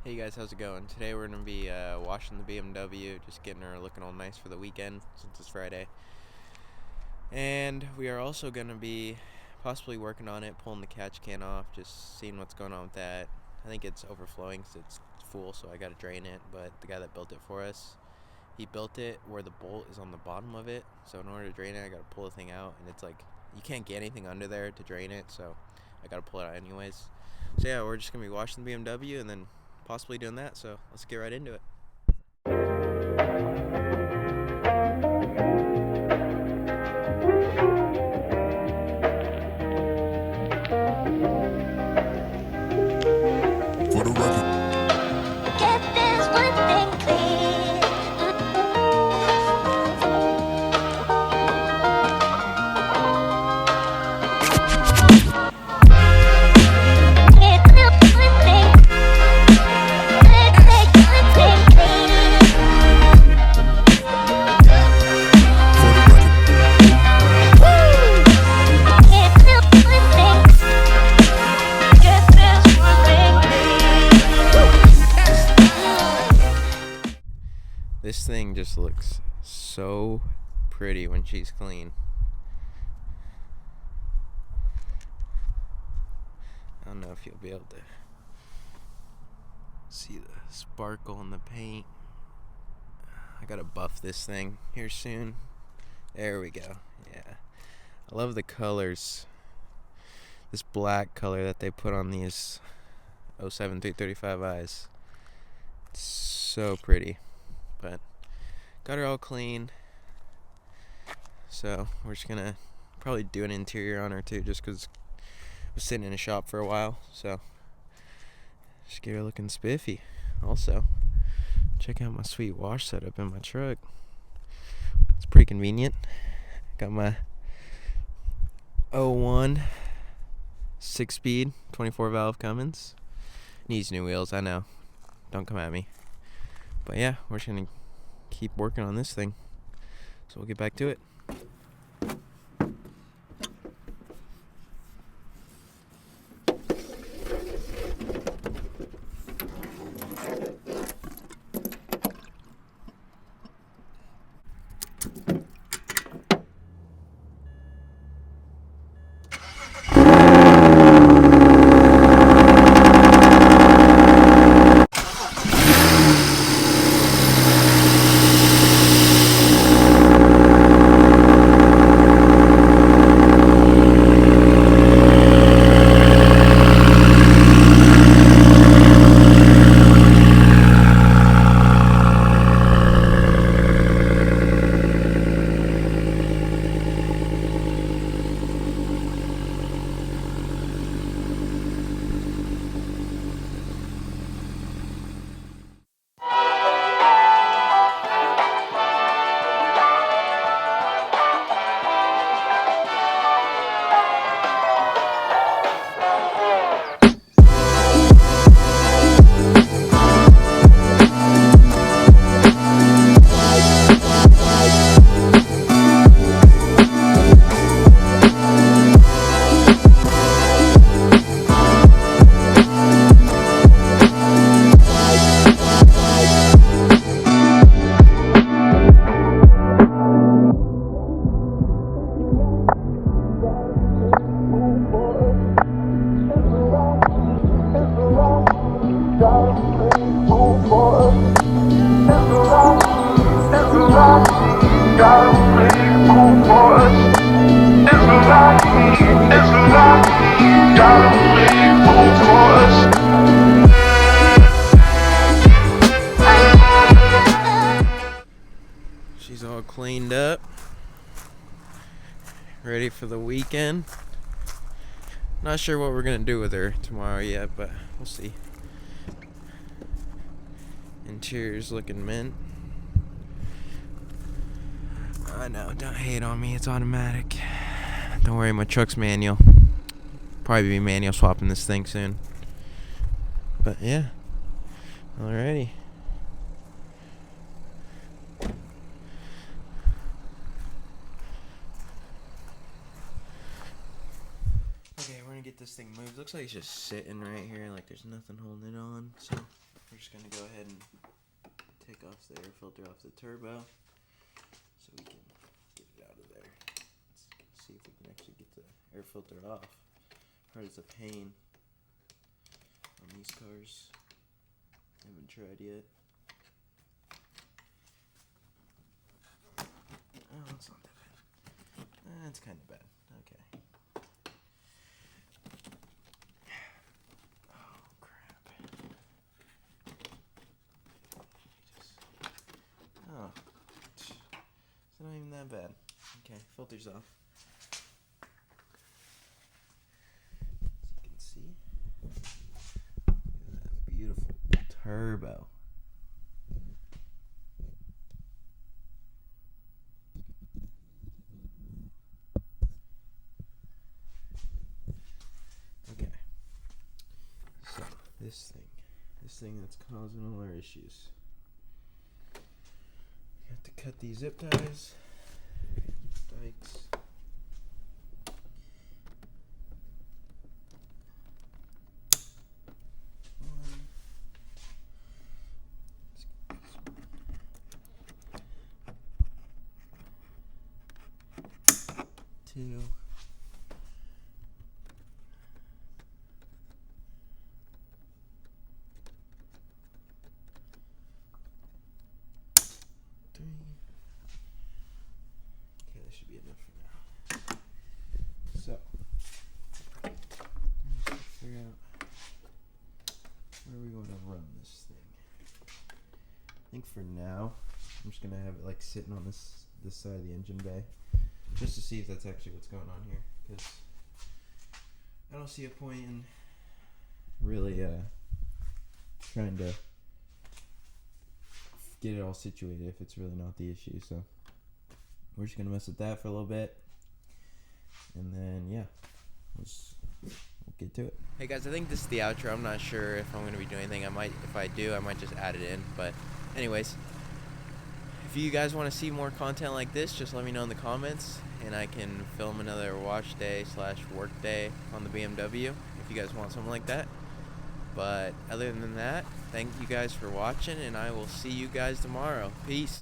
Hey guys, how's it going? Today we're going to be washing the BMW, just getting her looking all nice for the weekend since it's Friday. And we are also going to be possibly working on it, pulling the catch can off, just seeing what's going on with that. I think it's overflowing because it's full, so I got to drain it. But the guy that built it for us, he built it where the bolt is on the bottom of it. So in order to drain it, I got to pull the thing out, and it's like you can't get anything under there to drain it, so I got to pull it out anyways. So yeah, we're just going to be washing the BMW and then possibly doing that, so let's get right into it. For the record. Get this one thing clear. Get this one thing. Let's make one thing clear. For the record. Get this one thing. Get this one thing clear. This thing just looks so pretty when she's clean. I don't know if you'll be able to see the sparkle in the paint. I gotta buff this thing here soon. There we go. Yeah, I love the colors. This black color that they put on these 07 335i's. It's so pretty. But got her all clean. So we're just gonna probably do an interior on her too, just because I was sitting in a shop for a while. So just get her looking spiffy. Also, check out my sweet wash setup in my truck. It's pretty convenient. Got my 01 6-speed 24 valve Cummins. Needs new wheels, I know. Don't come at me. But yeah, we're just gonna keep working on this thing. So we'll get back to it. She's all cleaned up, ready for the weekend. Not sure what we're gonna do with her tomorrow yet, but we'll see. Interior's looking mint. I know, don't hate on me, it's automatic. Don't worry, my truck's manual. Probably be manual swapping this thing soon. But yeah, alrighty. Okay, we're gonna get this thing moved. Looks like it's just sitting right here, like there's nothing holding it on. So we're just gonna go ahead and take off the air filter off the turbo so we can get it out of there. Let's see if we can actually get the air filter off. Heard it's a pain on these cars. Haven't tried yet. Oh, it's not that bad. It's kind of bad. Okay. Oh, crap. Oh. It's not even that bad. Okay, filter's off. As you can see. Look at that beautiful turbo. Okay. So, this thing that's causing all our issues. We have to cut these zip ties. Dikes. One. Two. Three. Okay, that should be enough for now. So, let's figure out where we want to run this thing. I think for now, I'm just gonna have it like sitting on this side of the engine bay, just to see if that's actually what's going on here. Because I don't see a point in really trying to get it all situated if it's really not the issue. So we're just gonna mess with that for a little bit, and then yeah, we'll get to it. Hey guys, I think this is the outro. I'm not sure if I'm gonna be doing anything. If I do, I might just add it in. But anyways, if you guys want to see more content like this, just let me know in the comments, and I can film another watch day / work day on the BMW if you guys want something like that. But other than that, thank you guys for watching, and I will see you guys tomorrow. Peace.